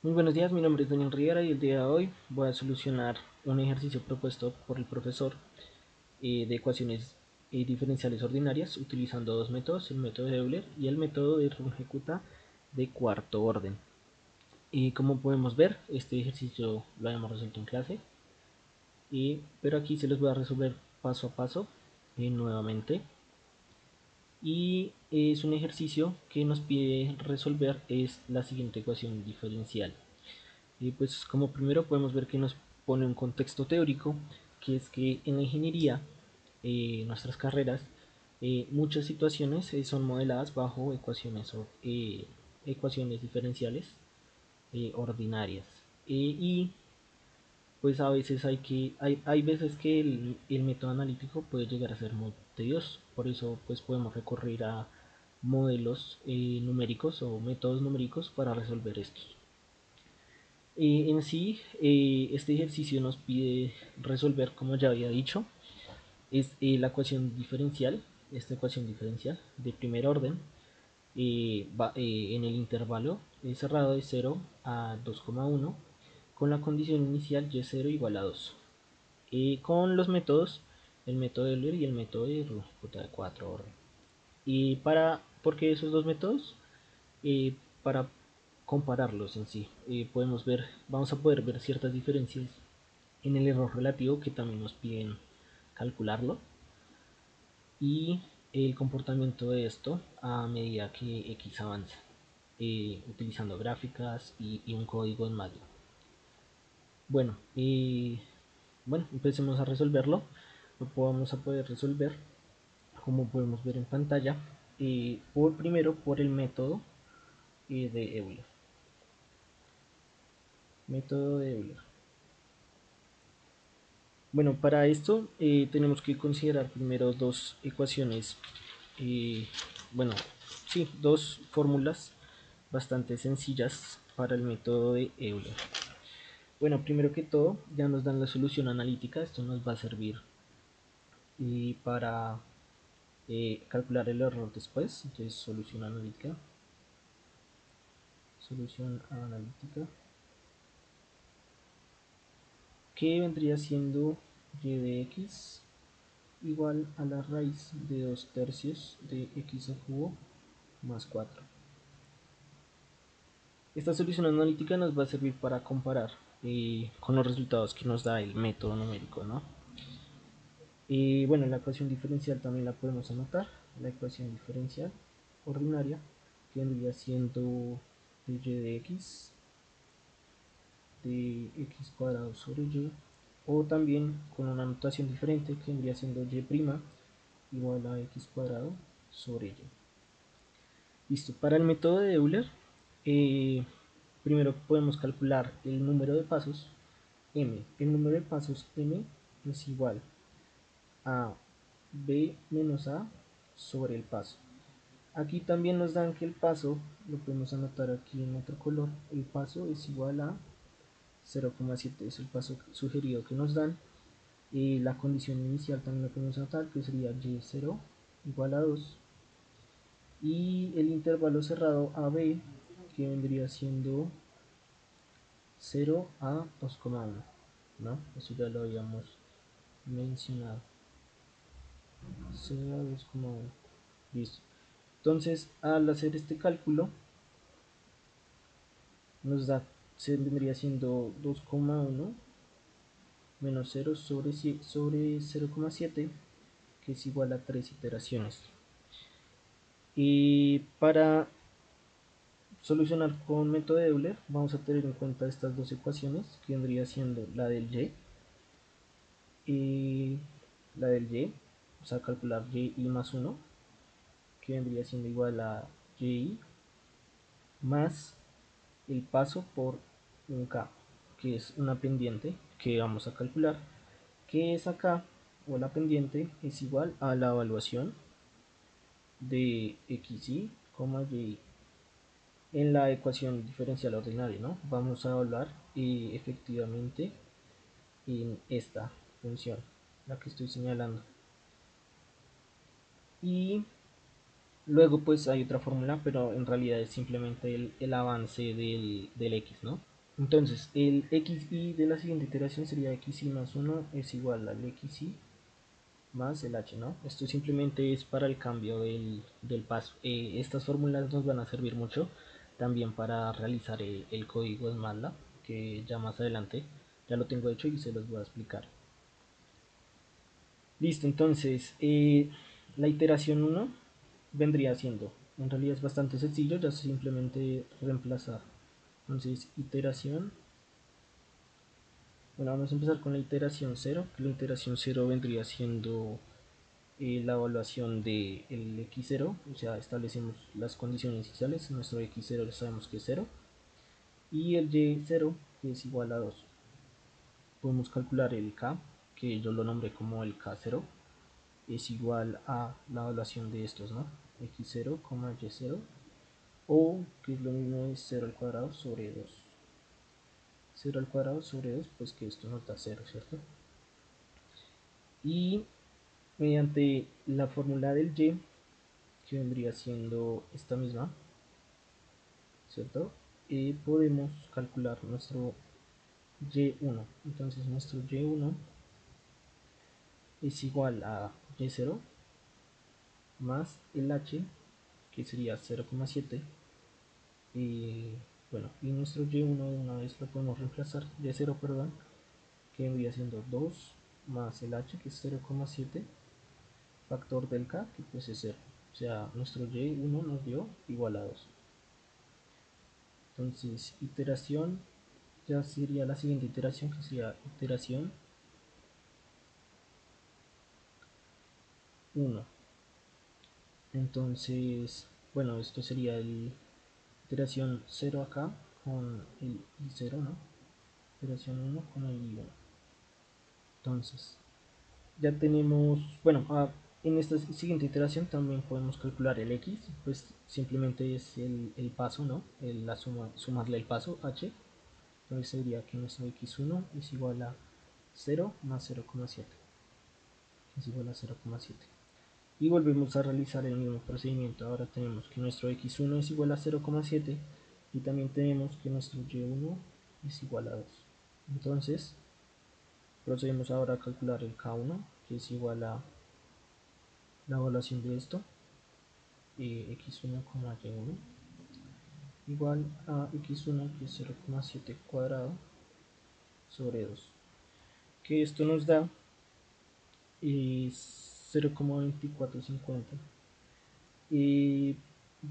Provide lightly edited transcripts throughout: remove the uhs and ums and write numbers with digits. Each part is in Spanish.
Muy buenos días, mi nombre es Daniel Rivera y el día de hoy voy a solucionar un ejercicio propuesto por el profesor de ecuaciones diferenciales ordinarias utilizando dos métodos, el método de Euler y el método de Runge-Kutta de cuarto orden. Y como podemos ver, este ejercicio lo habíamos resuelto en clase, pero aquí se los voy a resolver paso a paso nuevamente. Y es un ejercicio que nos pide resolver es la siguiente ecuación diferencial. Y pues como primero podemos ver que nos pone un contexto teórico, que es que en la ingeniería, nuestras carreras, muchas situaciones son modeladas bajo ecuaciones diferenciales ordinarias. Y pues a veces hay veces que el método analítico puede llegar a ser muy tedioso, por eso pues podemos recurrir a modelos numéricos o métodos numéricos para resolver estos. En sí, este ejercicio nos pide resolver, como ya había dicho, es la ecuación diferencial, esta ecuación diferencial de primer orden, en el intervalo cerrado de 0 a 2,1 con la condición inicial y0 igual a 2. Con los métodos, el método de Euler y el método de Runge-Kutta de 4 orden. ¿Por qué esos dos métodos? Para compararlos en sí. Vamos a poder ver ciertas diferencias en el error relativo que también nos piden calcularlo y el comportamiento de esto a medida que X avanza, utilizando gráficas y un código en MATLAB. Bueno, empecemos a resolverlo. Lo vamos a poder resolver, como podemos ver en pantalla, primero por el método de Euler. Método de Euler. Bueno, para esto tenemos que considerar primero dos ecuaciones, eh, bueno, sí, dos fórmulas bastante sencillas para el método de Euler. Bueno, primero que todo, ya nos dan la solución analítica, esto nos va a servir para calcular el error después, entonces solución analítica, que vendría siendo y de x igual a la raíz de 2 tercios de x al cubo más 4. Esta solución analítica nos va a servir para comparar con los resultados que nos da el método numérico, ¿no? Bueno, la ecuación diferencial también la podemos anotar, la ecuación diferencial ordinaria, que vendría siendo y de x cuadrado sobre y, o también con una notación diferente que vendría siendo y' igual a x cuadrado sobre y. Listo, para el método de Euler, eh, primero podemos calcular el número de pasos m. El número de pasos m es igual a b menos a sobre el paso. Aquí también nos dan que el paso, lo podemos anotar aquí en otro color, el paso es igual a 0,7, es el paso sugerido que nos dan. Y la condición inicial también la podemos anotar, que sería y0 igual a 2. Y el intervalo cerrado AB, que vendría siendo 0 a 2,1, ¿no? Eso ya lo habíamos mencionado. 0 a 2,1. Listo. Entonces, al hacer este cálculo, nos da, se vendría siendo 2,1 menos 0 sobre 0,7, que es igual a 3 iteraciones. Y para solucionar con método de Euler, vamos a tener en cuenta estas dos ecuaciones, que vendría siendo la del y la del y, o sea, calcular y más 1, que vendría siendo igual a y más el paso por un k, que es una pendiente que vamos a calcular, que es acá, o la pendiente es igual a la evaluación de xy, y en la ecuación diferencial ordinaria, ¿no? Vamos a evaluar efectivamente en esta función, la que estoy señalando. Y luego pues hay otra fórmula, pero en realidad es simplemente el avance del x, ¿no? Entonces, el xy de la siguiente iteración sería xy más 1 es igual al xy más el h, ¿no? Esto simplemente es para el cambio del paso. Estas fórmulas nos van a servir mucho también para realizar el código en MATLAB, que ya más adelante ya lo tengo hecho y se los voy a explicar. Listo, entonces la iteración 1 vendría siendo, en realidad es bastante sencillo, ya simplemente reemplazar. Entonces, iteración, bueno, vamos a empezar con la iteración 0, que la iteración 0 vendría siendo la evaluación del x0, o sea, establecemos las condiciones iniciales, nuestro x0 sabemos que es 0, y el y0 que es igual a 2. Podemos calcular el k, que yo lo nombré como el k0, es igual a la evaluación de estos, ¿no? x0, y0, o que es lo mismo es 0 al cuadrado sobre 2. 0 al cuadrado sobre 2, pues que esto nos da 0, ¿cierto? Y mediante la fórmula del y, que vendría siendo esta misma, ¿cierto? Podemos calcular nuestro y1. Entonces nuestro y1 es igual a y0 más el h, que sería 0,7. Bueno, y nuestro y1 de una vez lo podemos reemplazar, y0, perdón, que vendría siendo 2 más el h, que es 0,7, factor del k, que pues es 0. O sea, nuestro y1 nos dio igual a 2. Entonces, iteración, ya sería la siguiente iteración, que sería iteración 1. Entonces, bueno, esto sería el iteración 0 acá con el i0, ¿no? Iteración 1 con el i1. Entonces, ya tenemos, bueno, en esta siguiente iteración también podemos calcular el x, pues simplemente es el paso, ¿no? La suma, sumarle el paso h. Entonces sería que nuestro x1 es igual a 0 más 0,7, es igual a 0,7. Y volvemos a realizar el mismo procedimiento. Ahora tenemos que nuestro x1 es igual a 0,7 y también tenemos que nuestro y1 es igual a 2. Entonces procedemos ahora a calcular el k1, que es igual a la evaluación de esto, x1, y1, igual a x1, que es 0,7 cuadrado sobre 2, que esto nos da 0,2450.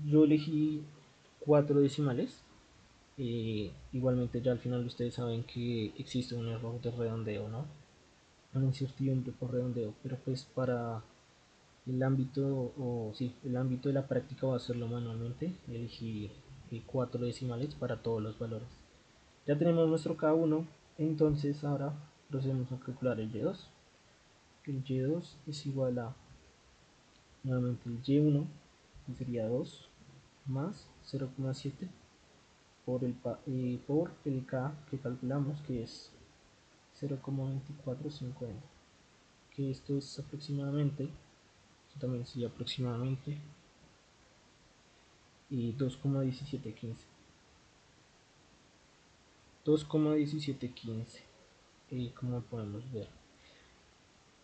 Yo elegí 4 decimales. Igualmente ya al final ustedes saben que existe un error de redondeo, ¿no? Una incertidumbre por redondeo, pero pues para el ámbito, o sí, el ámbito de la práctica voy a hacerlo manualmente. Elegí 4 decimales para todos los valores. Ya tenemos nuestro K1, entonces ahora procedemos a calcular el Y2. El Y2 es igual a nuevamente el Y1, que sería 2 más 0,7 por el K que calculamos, que es 0,2450, que esto es aproximadamente, esto también sería aproximadamente, y 2,1715, 2,1715, como podemos ver.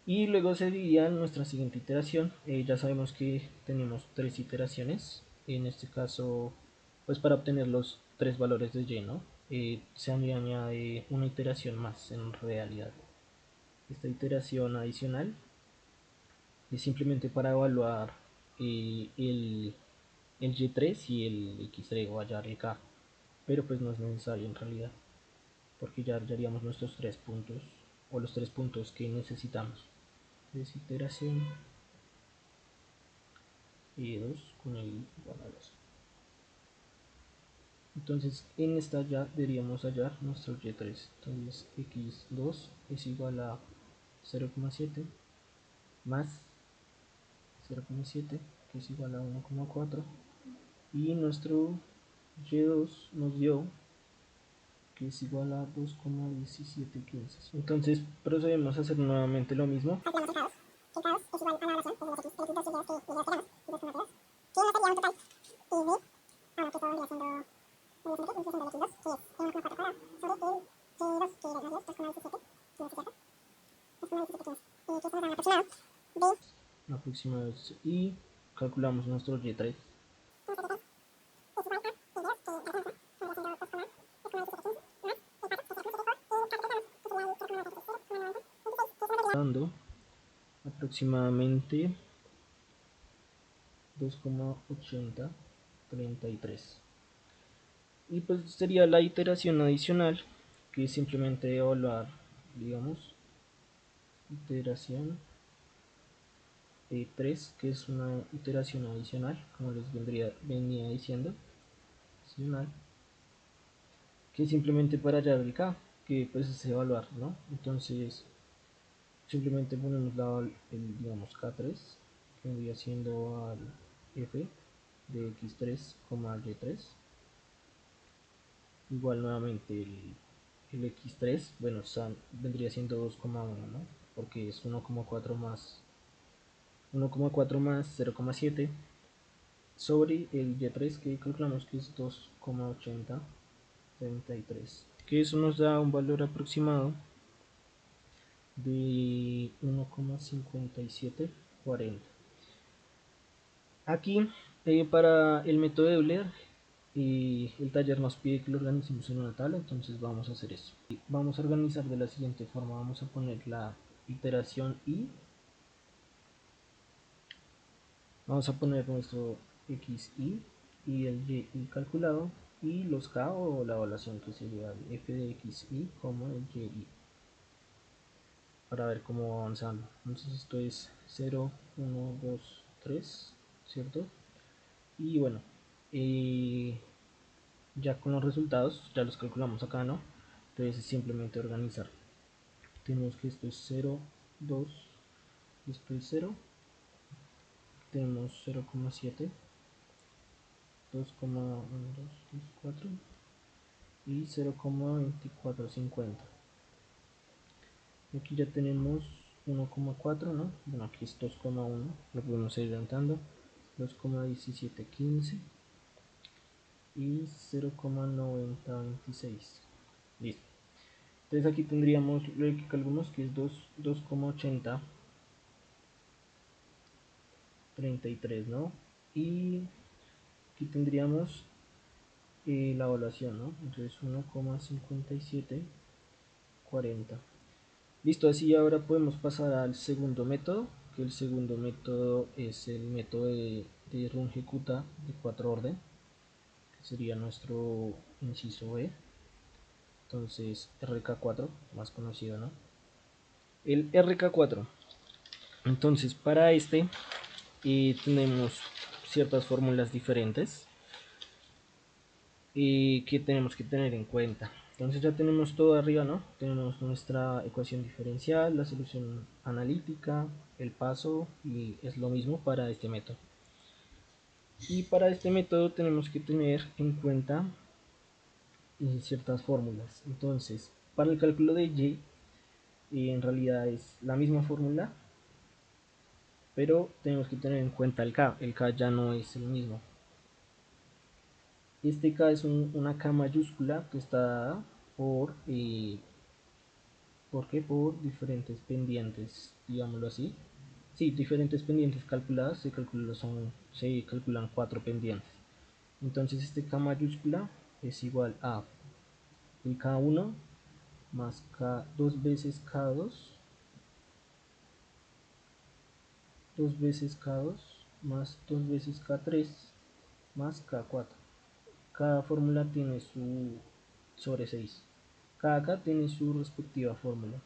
Y luego seguiría nuestra siguiente iteración. Ya sabemos que tenemos 3 iteraciones. En este caso, pues para obtener los 3 valores de y, ¿no? Se añade una iteración más en realidad. Esta iteración adicional es simplemente para evaluar el y3 y el x3 o hallar el k. Pero pues no es necesario en realidad, porque ya hallaríamos nuestros 3 puntos, o los 3 puntos que necesitamos. Es iteración y2 con el igual a 2. Entonces en esta ya deberíamos hallar nuestro y3. Entonces x2 es igual a 0,7 más 0,7, que es igual a 1,4, y nuestro y2 nos dio que es igual a 2,1715. Entonces procedemos a hacer nuevamente lo mismo. Calculamos el K2, que es igual a la evaluación, tenemos x, que es 2 y y 2 que nos sería un total y de, que esto vendría siendo, aproximados y calculamos nuestro y3. Dando aproximadamente 2,8033. Y pues sería la iteración adicional, que es simplemente evaluar, digamos, iteración 3, que es una iteración adicional, como les venía diciendo, adicional, que simplemente para hallar el k, que pues es evaluar, ¿no? Entonces simplemente ponemos digamos k3, que vendría siendo al f de x3, y3, igual nuevamente el x3, bueno, vendría siendo 2,1, ¿no? Porque es 1,4 más 0,7 sobre el y3, que calculamos que es 2,8033, que eso nos da un valor aproximado de 1,5740. Aquí, para el método de Euler, el taller nos pide que lo organicemos en una tabla, entonces vamos a hacer eso. Vamos a organizar de la siguiente forma: vamos a poner la iteración i, vamos a poner nuestro xi y el y calculado, y los k o la evaluación, que sería el f de xi como el y, para ver cómo va avanzando. Entonces esto es 0, 1, 2, 3, ¿cierto? Y bueno, ya con los resultados, ya los calculamos acá, ¿no? Entonces es simplemente organizar. Tenemos que esto es 0, 2, esto es 0, tenemos 0,7, 2,1, 2, 3, 4 y 0,2450. Aquí ya tenemos 1,4, ¿no? Bueno, aquí es 2,1, lo podemos ir adelantando, 2,1715 y 0,9026. Listo. Entonces aquí tendríamos lo que calculamos, que es 2,8033, ¿no? Y aquí tendríamos la evaluación, ¿no? Entonces 1,5740. Listo, así ahora podemos pasar al segundo método, que el segundo método es el método de Runge-Kutta de 4 orden, que sería nuestro inciso B. Entonces RK4, más conocido, ¿no? El RK4. Entonces para este tenemos ciertas fórmulas diferentes que tenemos que tener en cuenta. Entonces ya tenemos todo arriba, ¿no? Tenemos nuestra ecuación diferencial, la solución analítica, el paso, y es lo mismo para este método. Y para este método tenemos que tener en cuenta ciertas fórmulas. Entonces, para el cálculo de y, en realidad es la misma fórmula, pero tenemos que tener en cuenta el k. El k ya no es el mismo. Este k es una k mayúscula que está dada por ¿por qué? Por diferentes pendientes, digámoslo así. Sí, diferentes pendientes calculadas, se calculan 4 pendientes. Entonces este K mayúscula es igual a el K1 más K, 2 veces K2, 2 veces K2 más 2 veces K3 más K4. Cada fórmula tiene su sobre 6. Cada K tiene su respectiva fórmula.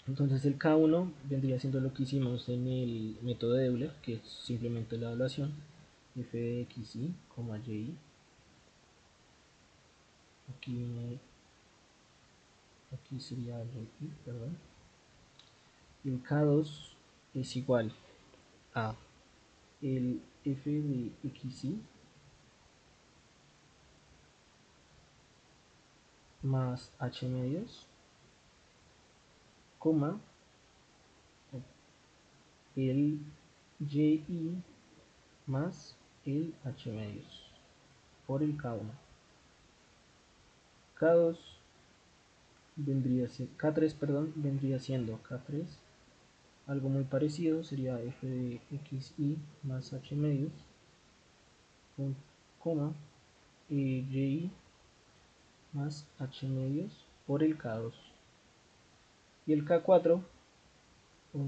Entonces el K1 vendría siendo lo que hicimos en el método de Euler, que es simplemente la evaluación, f de xi, y. Aquí sería y, perdón. Y el K2 es igual a el f de xi más h medios, coma, el y más el h medios por el K1. K2 vendría K3, perdón, vendría siendo K3. Algo muy parecido sería f de xy más h medios, coma, y más h medios por el K2. Y el K4, o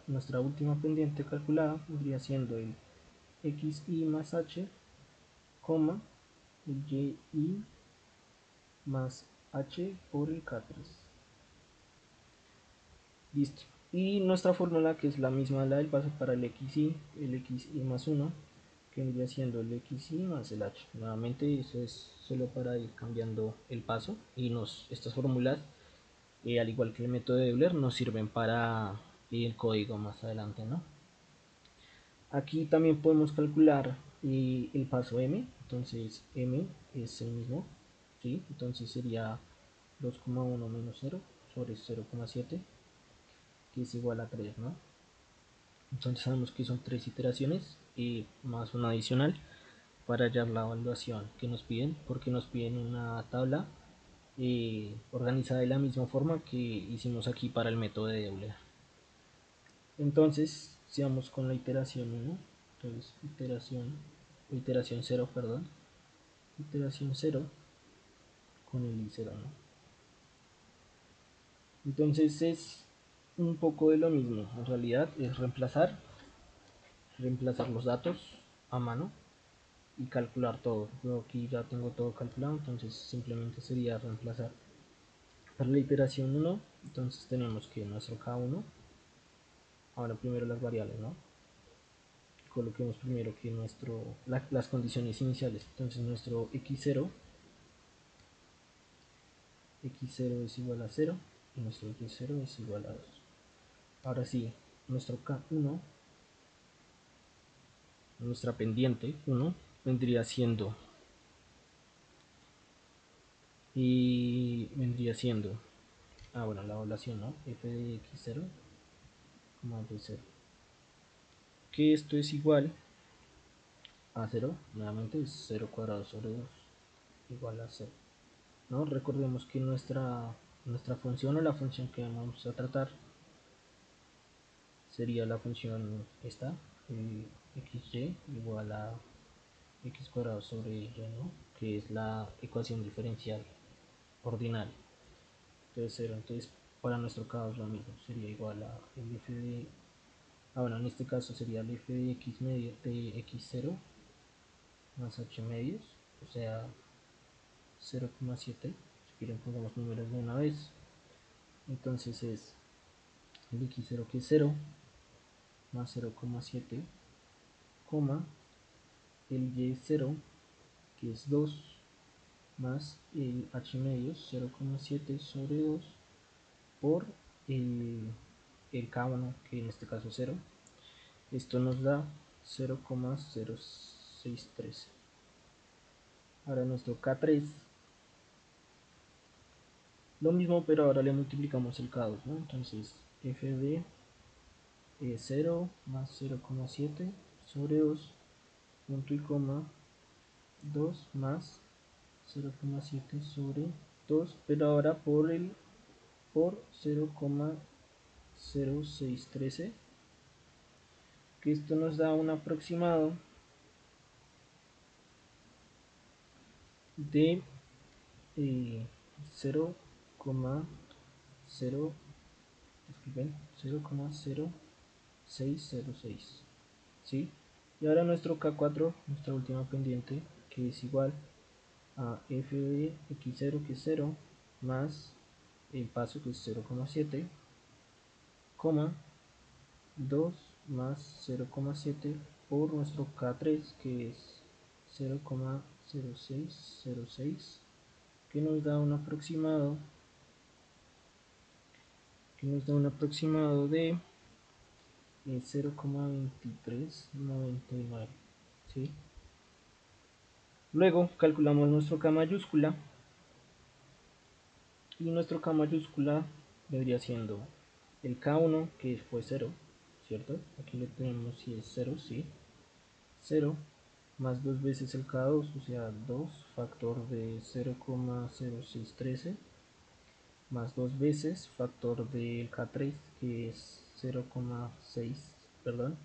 nuestra última pendiente calculada, vendría siendo el xy más h, coma, el y más h por el K3. Listo. Y nuestra fórmula, que es la misma la del paso para el xy más 1, que vendría siendo el xy más el h. Nuevamente, eso es solo para ir cambiando el paso, y estas fórmulas, al igual que el método de Euler, nos sirven para el código más adelante, ¿no? Aquí también podemos calcular el paso m, entonces m es el mismo, ¿sí? Entonces sería 2,1 menos 0 sobre 0,7, que es igual a 3, ¿no? Entonces sabemos que son 3 iteraciones y más una adicional para hallar la evaluación que nos piden, porque nos piden una tabla organizada de la misma forma que hicimos aquí para el método de Euler. Entonces, sigamos con la iteración 1, entonces iteración 0, perdón, iteración 0 con el i0, ¿no? Entonces es un poco de lo mismo, en realidad es reemplazar los datos a mano y calcular todo. Yo aquí ya tengo todo calculado, entonces simplemente sería reemplazar. Para la iteración 1, entonces tenemos que nuestro K1, ahora primero las variables, ¿no? Coloquemos primero que las condiciones iniciales, entonces nuestro x0 es igual a 0 y nuestro y0 es igual a 2. Ahora sí, nuestro K1, nuestra pendiente 1, vendría siendo bueno, la evaluación, ¿no? F de x0, de 0, que esto es igual a 0, nuevamente es 0 cuadrado sobre 2 igual a 0, ¿no? Recordemos que nuestra función, o la función que vamos a tratar, sería la función esta, xy igual a x cuadrado sobre y, ¿no? Que es la ecuación diferencial ordinaria. Entonces 0, entonces para nuestro caso es lo mismo, sería igual a el f de, bueno, en este caso sería el f de x medio de x0 más h medios, o sea 0,7. Si quieren pongamos números de una vez, entonces es el x0, que es 0, más 0,7, coma, el y0, que es 2, más el h medios 0,7 sobre 2 por el K1, que en este caso es 0. Esto nos da 0,0613. Ahora nuestro K3, lo mismo, pero ahora le multiplicamos el K2, ¿no? Entonces f de 0 más 0,7 sobre 2, punto y coma, 2 más 0,7 sobre 2, pero ahora por 0,0613, que esto nos da un aproximado de 0,0, disculpen, 0,0606, ¿sí? Y ahora nuestro K4, nuestra última pendiente, que es igual a f de x0, que es 0, más el paso, que es 0,7, coma, 2 más 0,7 por nuestro K3, que es 0,0606, que nos da un aproximado de 0,2399, ¿sí? Luego calculamos nuestro K mayúscula, y nuestro K mayúscula vendría siendo el K1, que fue 0, ¿cierto? Aquí lo tenemos si es 0, sí, 0, más 2 veces el K2, o sea 2 factor de 0,0613, más 2 veces factor del K3 que es 0,6, perdón,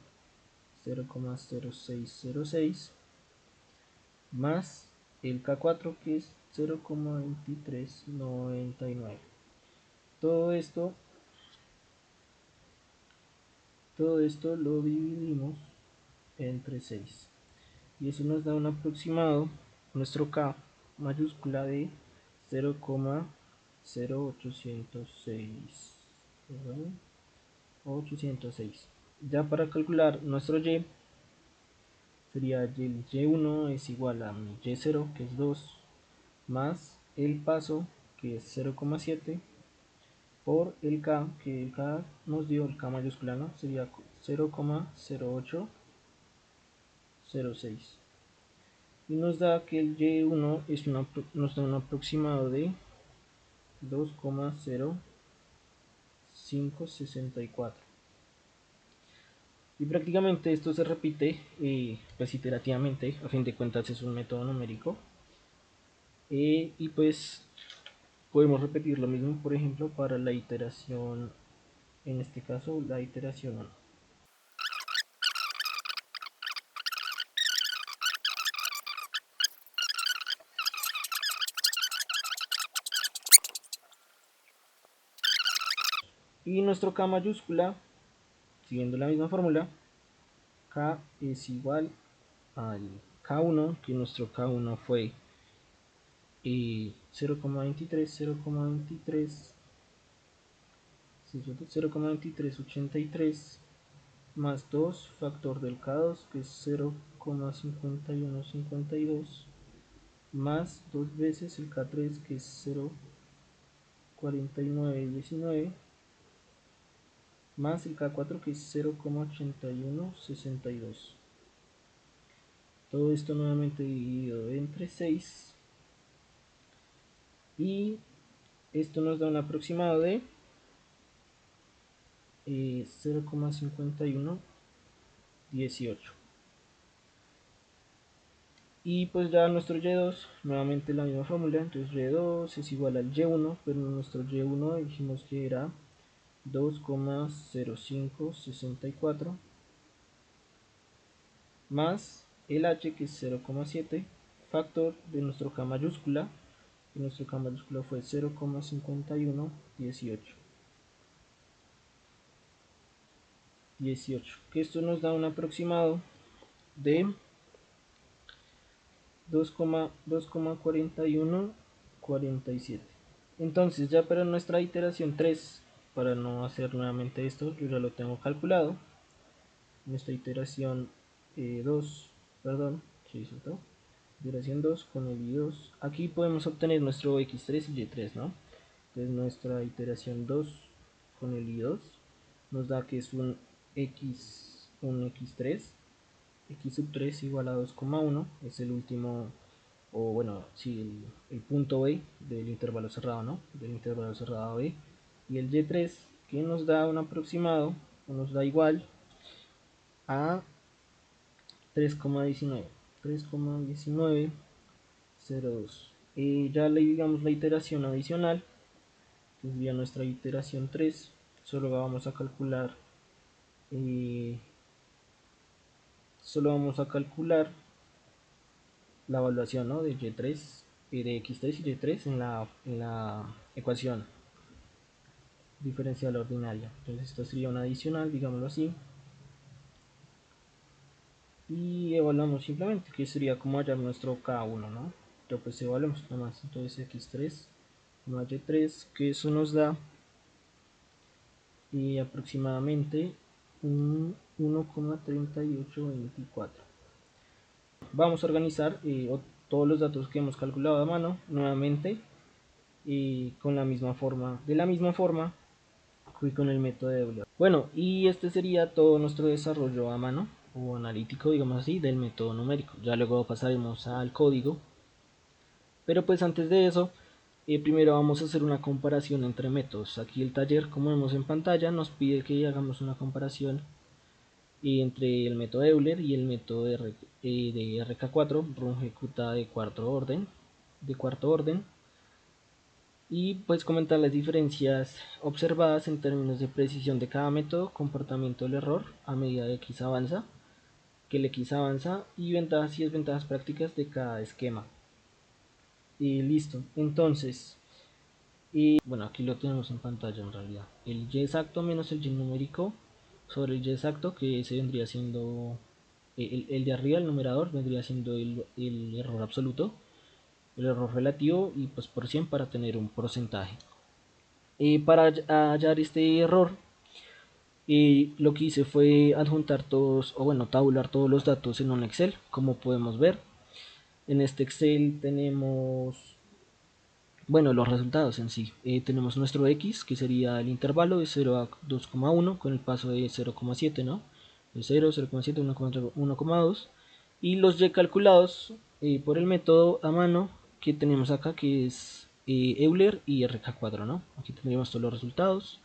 0,0606, más el K4 que es 0,2399. Todo esto, todo esto lo dividimos entre 6 y eso nos da un aproximado, nuestro K mayúscula de 0,0806, perdón, 806. Ya para calcular nuestro Y, sería el Y1 es igual a mi Y0 que es 2 más el paso que es 0,7 por el K, que el K nos dio el K mayúscula, ¿no? Sería 0,0806 y nos da que el Y1 nos da un aproximado de 2,0564 y prácticamente esto se repite pues iterativamente. A fin de cuentas es un método numérico, y pues podemos repetir lo mismo, por ejemplo, para la iteración, en este caso la iteración 1. Y nuestro K mayúscula, siguiendo la misma fórmula, K es igual al K1, que nuestro K1 fue 0,23, 0,2383 más 2 factor del K2 que es 0,5152 más 2 veces el K3 que es 0,4919 más el K4 que es 0,8162. Todo esto nuevamente dividido entre 6 y esto nos da un aproximado de 0,5118. Y pues ya nuestro Y2, nuevamente la misma fórmula, entonces Y2 es igual al Y1, pero nuestro Y1 dijimos que era 2,0564 más el H que es 0,7 factor de nuestro K mayúscula, y nuestro K mayúscula fue 0,5118, que esto nos da un aproximado de 2,4147. Entonces ya para nuestra iteración 3, para no hacer nuevamente esto, yo ya lo tengo calculado. Nuestra iteración 2, perdón, sí, ¿cierto? Iteración 2 con el I2. Aquí podemos obtener nuestro X3 y Y3, ¿no? Entonces nuestra iteración 2 con el I2 nos da que es un X3, X sub 3 igual a 2,1, es el último, o bueno, sí, el punto B del intervalo cerrado, ¿no? Del intervalo cerrado B. Y el Y3 que nos da un aproximado, o nos da igual a 3,19, 3,1902. Ya le digamos la iteración adicional, que sería nuestra iteración 3, solo vamos a calcular, eh, la evaluación, ¿no? De Y3, de X3 y Y3 en la ecuación diferencial ordinaria. Entonces esto sería una adicional, digámoslo así, y evaluamos simplemente, que sería como hallar nuestro K1, ¿no? Entonces pues evaluamos nomás, entonces X3 más Y3, que eso nos da aproximadamente un 1,3824. Vamos a organizar todos los datos que hemos calculado a mano nuevamente, con la misma forma, de la misma forma que con el método de Euler. Bueno, y este sería todo nuestro desarrollo a mano o analítico, digamos así, del método numérico. Ya luego pasaremos al código, pero pues antes de eso, primero vamos a hacer una comparación entre métodos. Aquí el taller, como vemos en pantalla, nos pide que hagamos una comparación entre el método Euler y el método de RK4, run ejecuta de cuarto orden, y pues comentar las diferencias observadas en términos de precisión de cada método, comportamiento del error a medida que el X avanza, y ventajas y desventajas prácticas de cada esquema. Y listo. Entonces, bueno, aquí lo tenemos en pantalla en realidad. El Y exacto menos el Y numérico sobre el Y exacto, que ese vendría siendo el de arriba, el numerador, vendría siendo el error absoluto, el error relativo, y pues por 100 para tener un porcentaje. Para hallar este error, lo que hice fue adjuntar todos, o bueno, tabular todos los datos en un Excel. Como podemos ver, en este Excel tenemos, bueno, los resultados en sí. Tenemos nuestro X, que sería el intervalo de 0 a 2,1 con el paso de 0,7, ¿no? De 0, 0,7, 1,2. Y los Y calculados por el método a mano que tenemos acá, que es Euler y RK4, ¿no? Aquí tendríamos todos los resultados,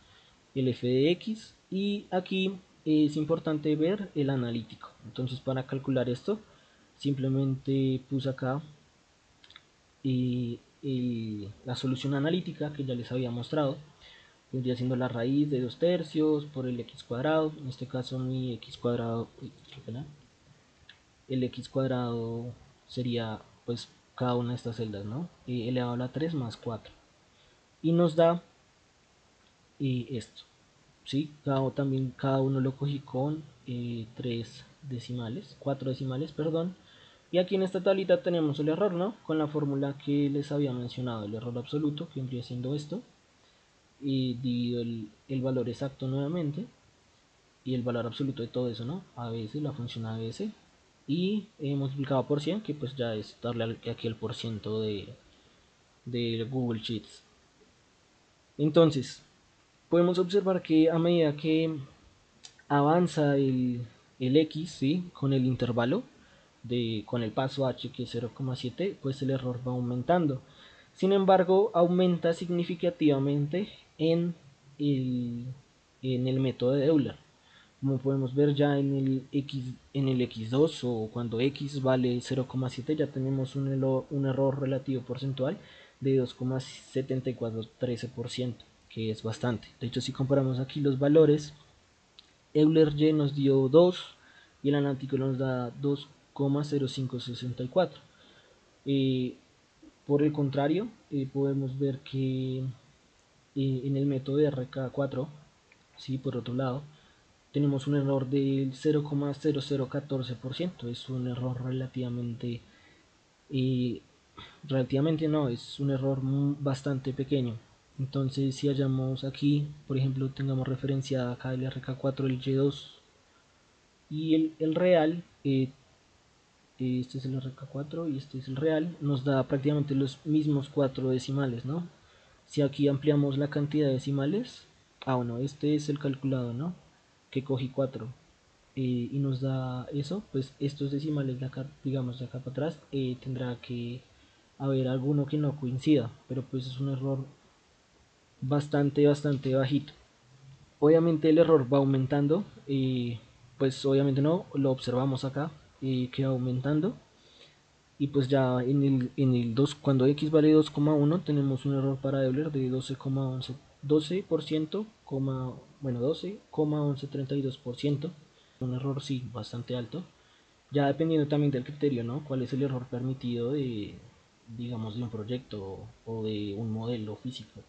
el f de x, y aquí es importante ver el analítico. Entonces, para calcular esto, simplemente puse acá la solución analítica que ya les había mostrado. Vendría siendo la raíz de 2/3 por el x cuadrado. En este caso mi x cuadrado, el x cuadrado sería pues cada una de estas celdas, ¿no? Elevado a la 3 más 4. Y nos da esto. ¿Sí? También cada uno lo cogí con 4 decimales, perdón. Y aquí en esta tablita tenemos el error, ¿no? Con la fórmula que les había mencionado, el error absoluto, que vendría siendo esto. Y divido el valor exacto nuevamente y el valor absoluto de todo eso, ¿no? ABC, la función ABC. Y multiplicado por 100, que pues ya es darle aquí el porciento de Google Sheets. Entonces, podemos observar que a medida que avanza el X, ¿sí? Con el intervalo, con el paso H, que es 0,7, pues el error va aumentando. Sin embargo, aumenta significativamente en el método de Euler. Como podemos ver ya en el X2, o cuando X vale 0,7, ya tenemos un error relativo porcentual de 2,7413%, que es bastante. De hecho, si comparamos aquí los valores, Euler Y nos dio 2 y el analítico nos da 2,0564. Por el contrario, podemos ver que en el método de RK4, ¿sí? Por otro lado, tenemos un error del 0,0014%. Es un error relativamente no, es un error bastante pequeño. Entonces, si hallamos aquí, por ejemplo, tengamos referencia acá el RK4, el Y2 y el real, este es el RK4 y este es el real, nos da prácticamente los mismos 4 decimales, ¿no? Si aquí ampliamos la cantidad de decimales, bueno, este es el calculado, ¿no? Que cogí 4 y nos da eso, pues estos decimales de acá, digamos de acá para atrás, tendrá que haber alguno que no coincida, pero pues es un error bastante bajito. Obviamente el error va aumentando, pues obviamente no, lo observamos acá, que va aumentando. Y pues ya en el 2, cuando x vale 2,1, tenemos un error para Euler de 12,11, 12%, bueno, 12,1132%. Un error sí, bastante alto. Ya dependiendo también del criterio, ¿no? ¿Cuál es el error permitido digamos, de un proyecto o de un modelo físico?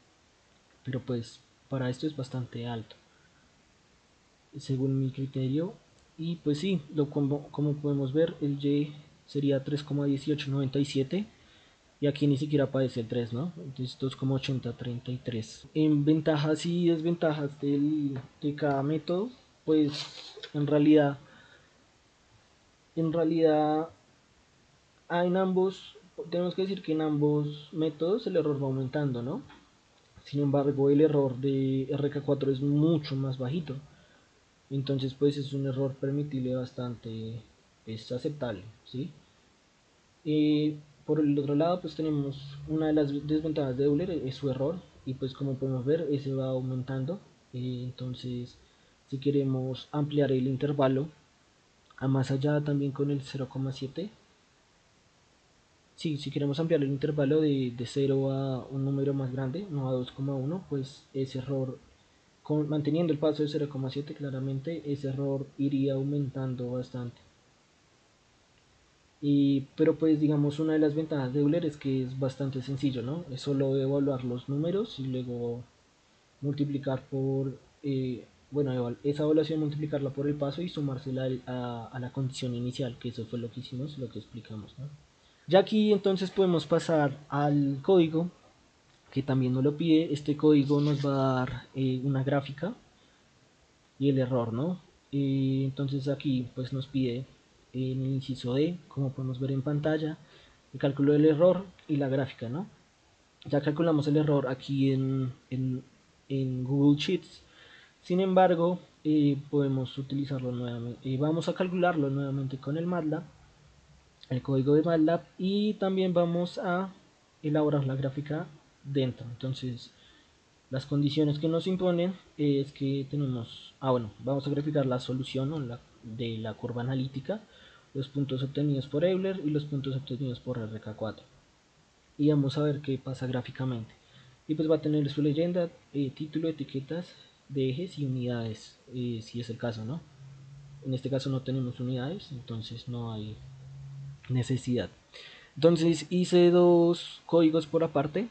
Pero pues para esto es bastante alto, según mi criterio. Y pues sí, como podemos ver, el Y sería 3,1897 y aquí ni siquiera aparece el 3, ¿no? Entonces 2,8033. En ventajas y desventajas de cada método, pues en realidad, en realidad en ambos, tenemos que decir que en ambos métodos el error va aumentando, ¿no? Sin embargo, el error de RK4 es mucho más bajito. Entonces, pues es un error permitible bastante, es aceptable, ¿sí? Por el otro lado, pues tenemos una de las desventajas de Euler, es su error, y pues como podemos ver, ese va aumentando. Entonces, si queremos ampliar el intervalo, a más allá también con el 0,7. Sí, si queremos ampliar el intervalo de 0 a un número más grande, no a 2,1, pues ese error, manteniendo el paso de 0,7 claramente, ese error iría aumentando bastante. Pero pues digamos una de las ventajas de Euler es que es bastante sencillo, ¿no? Es solo evaluar los números y luego multiplicar por, bueno, esa evaluación multiplicarla por el paso y sumársela a la condición inicial, que eso fue lo que hicimos, lo que explicamos, ¿no? Ya aquí entonces podemos pasar al código, que también nos lo pide. Este código nos va a dar una gráfica y el error, ¿no? Entonces aquí pues nos pide en el inciso D, como podemos ver en pantalla, el cálculo del error y la gráfica, ¿no? Ya calculamos el error aquí en Google Sheets. Sin embargo, podemos utilizarlo nuevamente. Vamos a calcularlo nuevamente con el MATLAB, el código de MATLAB, y también vamos a elaborar la gráfica dentro. Entonces, las condiciones que nos imponen es que tenemos, bueno, vamos a graficar la solución, ¿no?, de la curva analítica, los puntos obtenidos por Euler y los puntos obtenidos por RK4. Y vamos a ver qué pasa gráficamente. Y pues va a tener su leyenda, título, etiquetas de ejes y unidades, si es el caso, ¿no? En este caso no tenemos unidades, entonces no hay necesidad. Entonces hice dos códigos por aparte,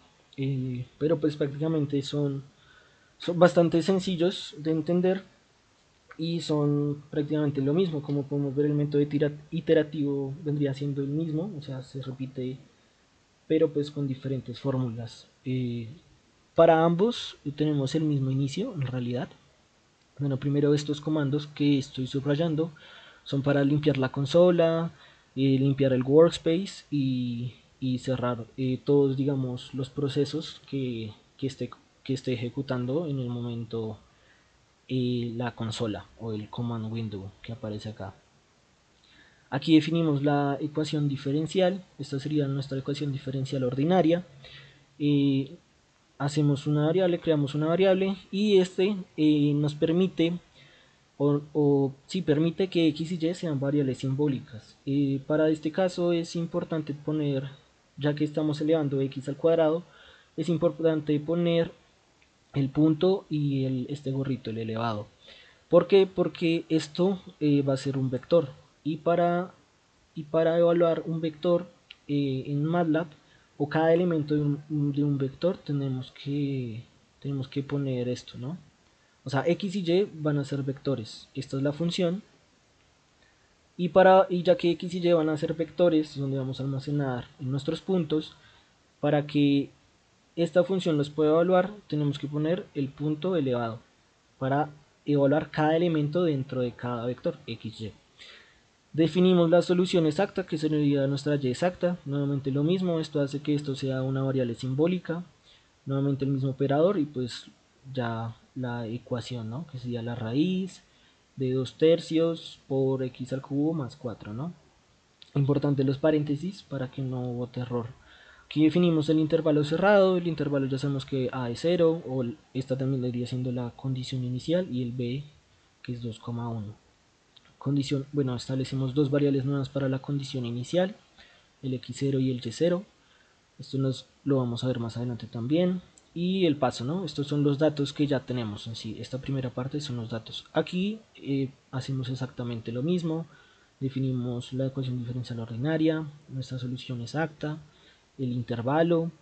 pero pues prácticamente son bastante sencillos de entender y son prácticamente lo mismo. Como podemos ver, el método iterativo vendría siendo el mismo, o sea, se repite, pero pues con diferentes fórmulas. Para ambos tenemos el mismo inicio en realidad. Bueno, primero estos comandos que estoy subrayando son para limpiar la consola, limpiar el workspace y cerrar todos, digamos, los procesos que esté ejecutando en el momento la consola o el command window que aparece acá. Aquí definimos la ecuación diferencial. Esta sería nuestra ecuación diferencial ordinaria. Hacemos una variable, creamos una variable y nos permite permite que x y y sean variables simbólicas. Para este caso es importante poner, ya que estamos elevando x al cuadrado, es importante poner el punto y este gorrito, el elevado. ¿Por qué? Porque esto va a ser un vector. Y para evaluar un vector en MATLAB, o cada elemento de un vector, tenemos que poner esto, ¿no? O sea, x y y van a ser vectores. Esta es la función. Y ya que x y y van a ser vectores, donde vamos a almacenar nuestros puntos, para que esta función los pueda evaluar, tenemos que poner el punto elevado para evaluar cada elemento dentro de cada vector x, y. Definimos la solución exacta, que sería nuestra y exacta. Nuevamente lo mismo, esto hace que esto sea una variable simbólica. Nuevamente el mismo operador y pues ya la ecuación, ¿no?, que sería la raíz de 2/3 por x al cubo más 4, ¿no? Importante los paréntesis para que no bote error. Aquí definimos el intervalo cerrado. El intervalo ya sabemos que a es 0, o esta también debería siendo la condición inicial, y el b, que es 2,1. Condición, bueno, establecemos dos variables nuevas para la condición inicial, el x0 y el y0. Esto lo vamos a ver más adelante también. Y el paso, ¿no? Estos son los datos que ya tenemos en sí. Esta primera parte son los datos. Aquí hacemos exactamente lo mismo. Definimos la ecuación diferencial ordinaria, nuestra solución exacta, el intervalo,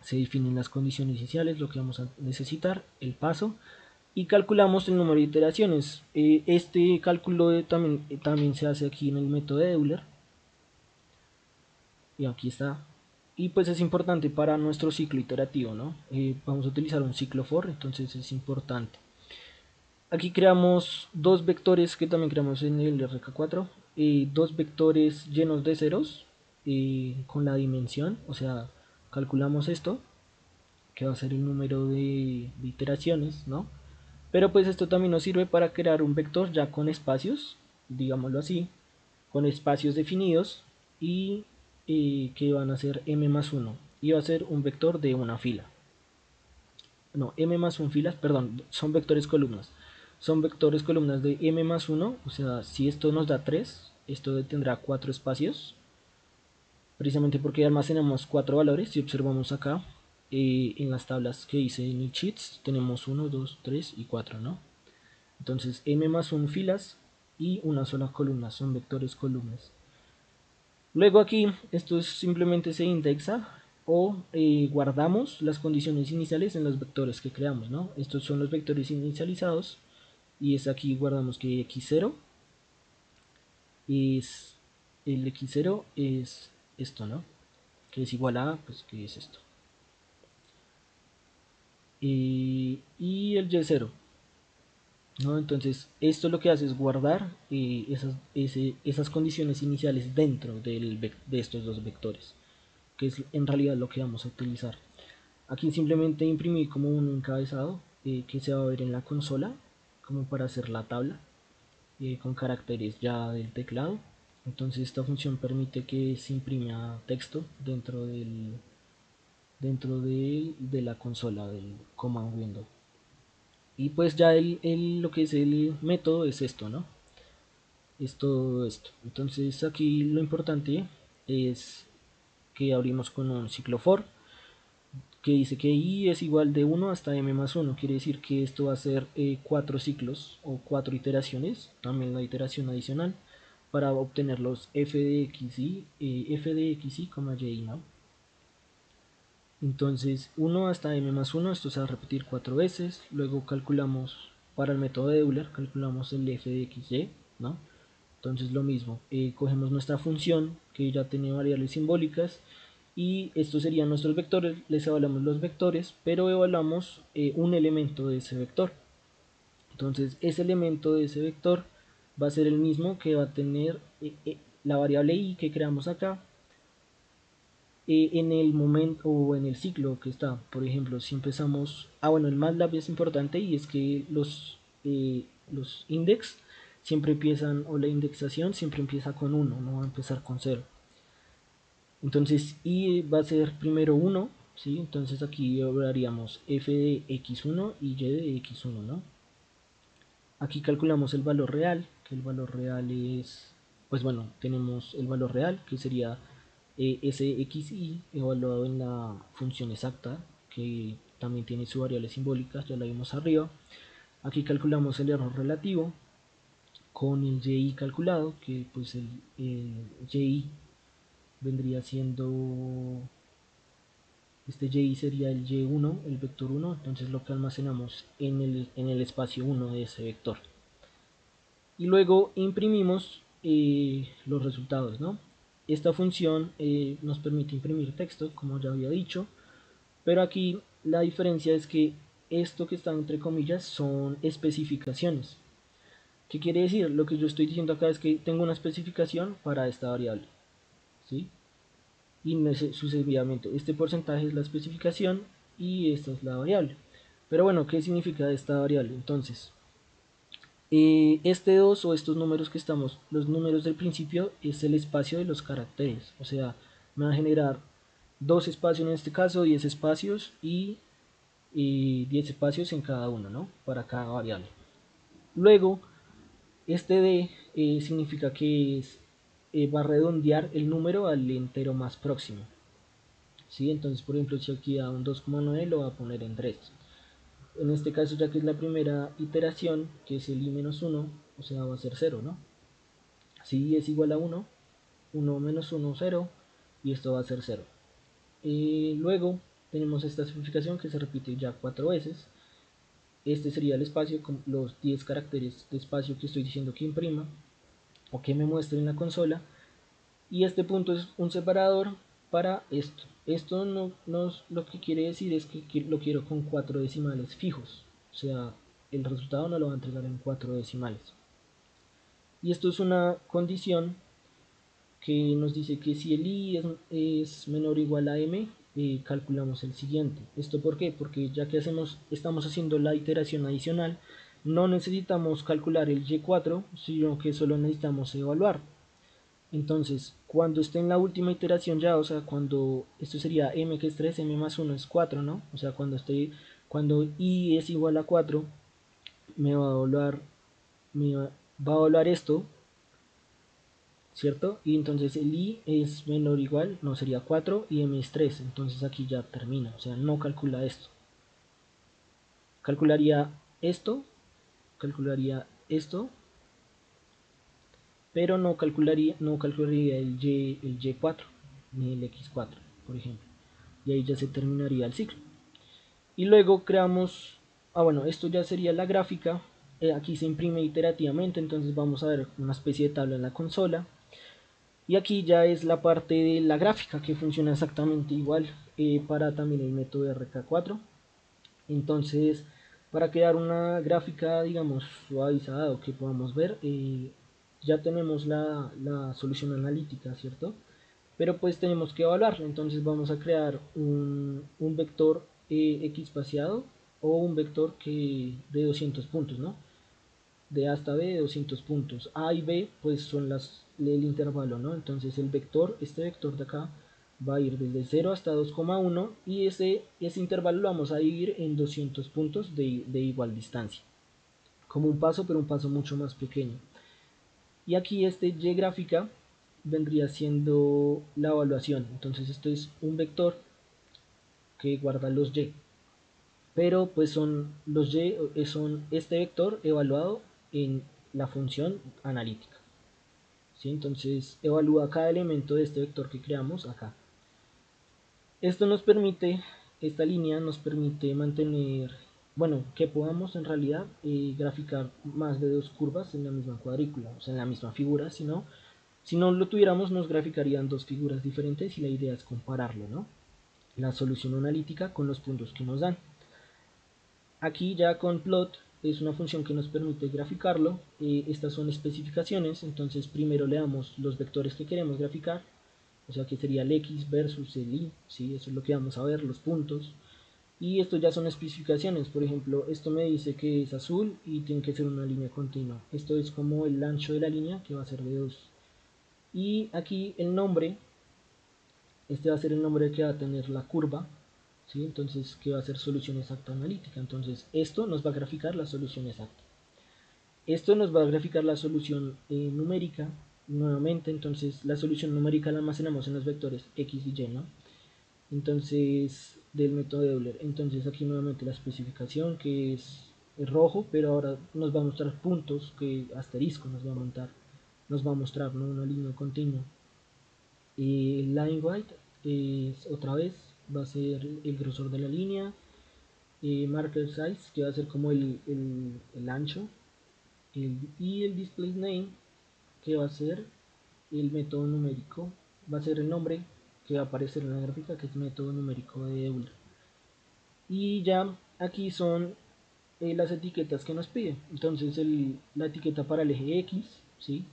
se definen las condiciones iniciales, lo que vamos a necesitar, el paso, y calculamos el número de iteraciones. Este cálculo también se hace aquí en el método de Euler. Y aquí está. Y pues es importante para nuestro ciclo iterativo, ¿no? Vamos a utilizar un ciclo for, entonces es importante. Aquí creamos dos vectores que también creamos en el RK4. Dos vectores llenos de ceros con la dimensión, o sea, calculamos esto, que va a ser el número de iteraciones, ¿no? Pero pues esto también nos sirve para crear un vector ya con espacios, digámoslo así, con espacios definidos y que van a ser m más 1 y va a ser un vector de una fila. No, m más 1 filas, perdón, son vectores columnas. son vectores columnas de m más 1, o sea, si esto nos da 3, esto tendrá 4 espacios, precisamente porque almacenamos 4 valores. Si observamos acá, en las tablas que hice en el Cheats, tenemos 1, 2, 3 y 4, ¿no? Entonces m más 1 filas y una sola columna, son vectores columnas. Luego aquí, esto simplemente se indexa o guardamos las condiciones iniciales en los vectores que creamos, ¿no? Estos son los vectores inicializados y es aquí guardamos que x0 es, el x0 es esto, ¿no? Que es igual a, pues, que es esto. Y el y0, ¿no? Entonces, esto lo que hace es guardar esas condiciones iniciales dentro de estos dos vectores, que es en realidad lo que vamos a utilizar. Aquí simplemente imprimí como un encabezado que se va a ver en la consola, como para hacer la tabla, con caracteres ya del teclado. Entonces esta función permite que se imprima texto dentro de la consola del command window. Y pues ya lo que es el método es esto, ¿no? Es todo esto. Entonces aquí lo importante es que abrimos con un ciclo for que dice que i es igual de 1 hasta m más 1. Quiere decir que esto va a ser 4 ciclos o 4 iteraciones, también la iteración adicional, para obtener los f de x y y, ¿no? Entonces 1 hasta m más 1, esto se va a repetir 4 veces. Luego calculamos, para el método de Euler, calculamos el f de x, y, ¿no? Entonces lo mismo, cogemos nuestra función que ya tiene variables simbólicas y estos serían nuestros vectores, les evaluamos los vectores, pero evaluamos un elemento de ese vector. Entonces ese elemento de ese vector va a ser el mismo que va a tener la variable i que creamos acá en el momento o en el ciclo que está. Por ejemplo, si empezamos, bueno, el MATLAB es importante y es que los index siempre empiezan, o la indexación siempre empieza con 1, no va a empezar con 0. Entonces i va a ser primero 1, ¿sí? Entonces aquí haríamos f de x1 y y de x1, ¿no? Aquí calculamos el valor real, que el valor real es, pues bueno, tenemos el valor real, que sería ese xi evaluado en la función exacta, que también tiene sus variables simbólicas, ya la vimos arriba. Aquí calculamos el error relativo con el y calculado, que pues el y vendría siendo, este y sería el y1, el vector 1, entonces lo que almacenamos en el espacio 1 de ese vector. Y luego imprimimos los resultados, ¿no? Esta función nos permite imprimir texto, como ya había dicho, pero aquí la diferencia es que esto que está entre comillas son especificaciones. ¿Qué quiere decir? Lo que yo estoy diciendo acá es que tengo una especificación para esta variable, ¿sí? Y sucesivamente, este porcentaje es la especificación y esta es la variable. Pero bueno, ¿qué significa esta variable? Entonces, este 2 o estos números que estamos, los números del principio es el espacio de los caracteres, o sea, me va a generar 2 espacios en este caso, 10 espacios y 10 espacios en cada uno, ¿no? Para cada variable. Luego, este d significa que va a redondear el número al entero más próximo, ¿sí? Entonces, por ejemplo, si aquí da un 2,9 lo va a poner en 3. En este caso, ya que es la primera iteración, que es el i-1, o sea, va a ser 0, ¿no? Si i es igual a 1, 1 menos 1, 0, y esto va a ser 0. Luego tenemos esta simplificación que se repite ya 4 veces. Este sería el espacio con los 10 caracteres de espacio que estoy diciendo que imprima o que me muestre en la consola. Y este punto es un separador para esto. Esto lo que quiere decir es que lo quiero con 4 decimales fijos. O sea, el resultado no lo va a entregar en 4 decimales. Y esto es una condición que nos dice que si el i es menor o igual a m, calculamos el siguiente. ¿Esto por qué? Porque ya que estamos haciendo la iteración adicional, no necesitamos calcular el y4, sino que solo necesitamos evaluar. Entonces, cuando esté en la última iteración ya, o sea, cuando esto sería m que es 3, m más 1 es 4, ¿no? O sea, cuando i es igual a 4, me va a evaluar, va a evaluar esto, ¿cierto? Y entonces el i es menor o igual, no sería 4 y m es 3, entonces aquí ya termina, o sea, no calcula esto. Calcularía esto, calcularía esto, pero no calcularía el y4 ni el x4, por ejemplo. Y ahí ya se terminaría el ciclo. Y luego creamos, bueno, esto ya sería la gráfica. Aquí se imprime iterativamente, entonces vamos a ver una especie de tabla en la consola. Y aquí ya es la parte de la gráfica que funciona exactamente igual para también el método RK4. Entonces, para crear una gráfica, digamos, suavizada o que podamos ver, ya tenemos la solución analítica, ¿cierto? Pero pues tenemos que evaluarlo, entonces vamos a crear un vector x espaciado o un vector de 200 puntos, ¿no? De A hasta B de 200 puntos. A y B pues son el intervalo, ¿no? Entonces este vector de acá va a ir desde 0 hasta 2,1 y ese intervalo lo vamos a dividir en 200 puntos de igual distancia. Como un paso, pero un paso mucho más pequeño. Y aquí este y gráfica vendría siendo la evaluación. Entonces esto es un vector que guarda los y. Pero pues son los y, son este vector evaluado en la función analítica. ¿Sí? Entonces evalúa cada elemento de este vector que creamos acá. Esto nos permite, esta línea nos permite mantener, bueno, que podamos en realidad graficar más de dos curvas en la misma cuadrícula, o sea, en la misma figura, si no lo tuviéramos nos graficarían dos figuras diferentes y la idea es compararlo, ¿no? La solución analítica con los puntos que nos dan. Aquí ya con plot es una función que nos permite graficarlo. Estas son especificaciones, entonces primero le damos los vectores que queremos graficar, o sea que sería el x versus el y, ¿sí? Eso es lo que vamos a ver, los puntos. Y esto ya son especificaciones, por ejemplo, esto me dice que es azul y tiene que ser una línea continua. Esto es como el ancho de la línea, que va a ser de 2. Y aquí el nombre, este va a ser el nombre que va a tener la curva, ¿sí? Entonces, que va a ser solución exacta analítica. Entonces, esto nos va a graficar la solución exacta. Esto nos va a graficar la solución numérica nuevamente. Entonces, la solución numérica la almacenamos en los vectores x y y, ¿no? Entonces, del método de Euler. Entonces, aquí nuevamente la especificación que es rojo, pero ahora nos va a mostrar puntos, que asterisco nos va a mostrar, ¿no? Una línea continua. Y line white es otra vez, va a ser el grosor de la línea. Marker size, que va a ser como el ancho. Y el display name, que va a ser el método numérico, va a ser el nombre que va a aparecer en la gráfica, que es método numérico de Euler. Y ya aquí son las etiquetas que nos piden. Entonces la etiqueta para el eje X, ¿sí?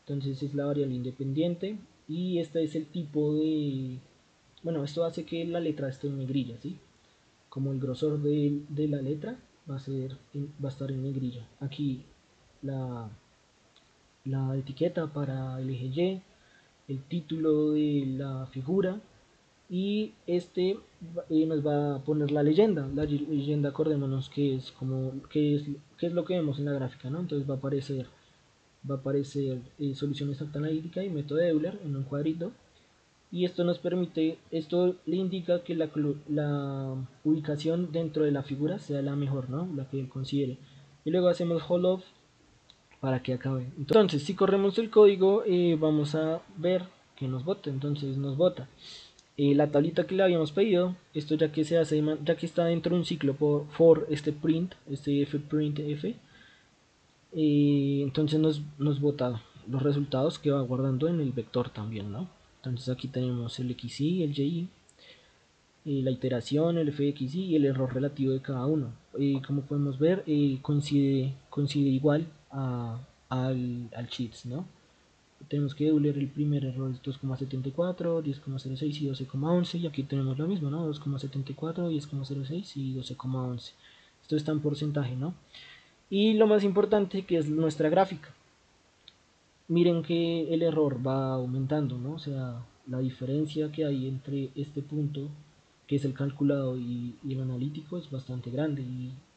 Entonces es la variable independiente. Y este es el tipo de... Bueno, esto hace que la letra esté en negrilla, ¿sí? Como el grosor de la letra va a estar en negrilla. Aquí la, la etiqueta para el eje Y, el título de la figura y nos va a poner la leyenda. La leyenda, acordémonos que es como que es lo que vemos en la gráfica, ¿no? Entonces va a aparecer solución exacta analítica y método de Euler en un cuadrito. Y esto nos permite, esto le indica que la ubicación dentro de la figura sea la mejor, ¿no? La que él considere. Y luego hacemos hold off para que acabe. Entonces, si corremos el código, vamos a ver que nos vota. Entonces nos vota la tablita que le habíamos pedido. Esto ya que se hace, ya que está dentro de un ciclo for este print, este fprintf. Entonces nos bota los resultados que va guardando en el vector también, ¿no? Entonces aquí tenemos el xy, el y, la iteración, el fxy y el error relativo de cada uno. Como podemos ver, coincide igual al cheats, ¿no? Tenemos que Euler, el primer error es 2,74, 10,06 y 12,11 y aquí tenemos lo mismo, ¿no? 2,74, 10,06 y 12,11. Esto está en porcentaje, ¿no? Y lo más importante que es nuestra gráfica. Miren que el error va aumentando, ¿no? O sea, la diferencia que hay entre este punto que es el calculado y el analítico, es bastante grande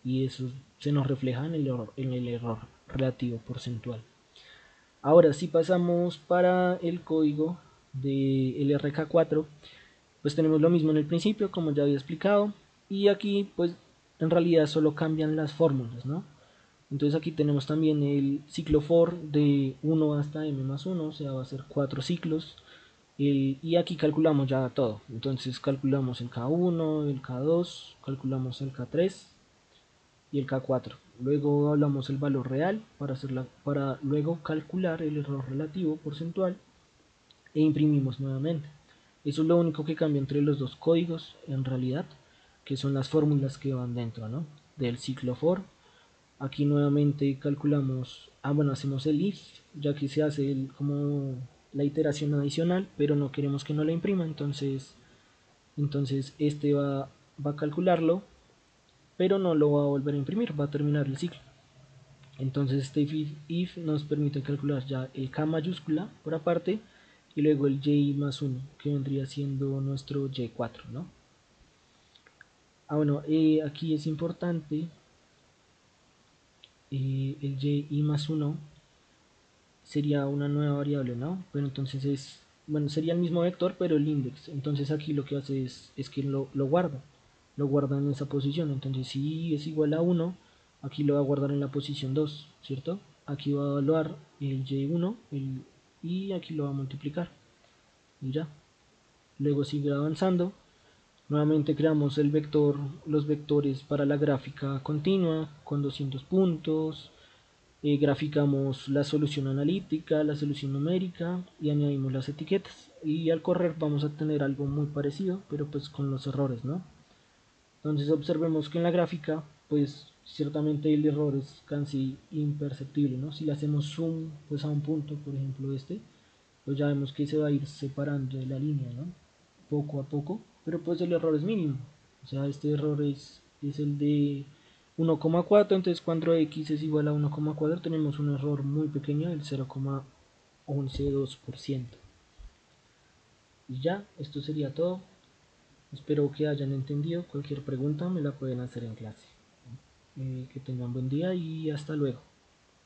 y eso se nos refleja en el error relativo porcentual. Ahora, si pasamos para el código del RK4, pues tenemos lo mismo en el principio, como ya había explicado, y aquí pues en realidad solo cambian las fórmulas, ¿no? Entonces aquí tenemos también el ciclo for de 1 hasta m más 1, o sea, va a ser 4 ciclos. Y aquí calculamos ya todo. Entonces calculamos el K1, el K2, calculamos el K3 y el K4. Luego hablamos el valor real para luego calcular el error relativo porcentual e imprimimos nuevamente. Eso es lo único que cambia entre los dos códigos en realidad, que son las fórmulas que van dentro, ¿no? Del ciclo for. Aquí nuevamente calculamos, bueno, hacemos el if, ya que se hace como la iteración adicional, pero no queremos que no la imprima, entonces este va a calcularlo, pero no lo va a volver a imprimir, va a terminar el ciclo. Entonces este if nos permite calcular ya el K mayúscula por aparte y luego el Y más 1, que vendría siendo nuestro Y4, ¿no? Bueno, aquí es importante el Y más 1 sería una nueva variable, ¿no? Pero entonces bueno, sería el mismo vector, pero el index. Entonces aquí lo que hace es que lo guarda en esa posición. Entonces si es igual a 1, aquí lo va a guardar en la posición 2, ¿cierto? Aquí va a evaluar el y1 y aquí lo va a multiplicar. Y ya. Luego sigue avanzando. Nuevamente creamos los vectores para la gráfica continua con 200 puntos. Graficamos la solución analítica, la solución numérica y añadimos las etiquetas. Y al correr vamos a tener algo muy parecido, pero pues con los errores, ¿no? Entonces observemos que en la gráfica, pues ciertamente el error es casi imperceptible, ¿no? Si le hacemos zoom pues a un punto, por ejemplo este, pues ya vemos que se va a ir separando de la línea, ¿no? Poco a poco, pero pues el error es mínimo. O sea, este error es el de 1,4, entonces cuando x es igual a 1,4 tenemos un error muy pequeño del 0,112%. Y ya, esto sería todo. Espero que hayan entendido. Cualquier pregunta me la pueden hacer en clase. Que tengan buen día y hasta luego.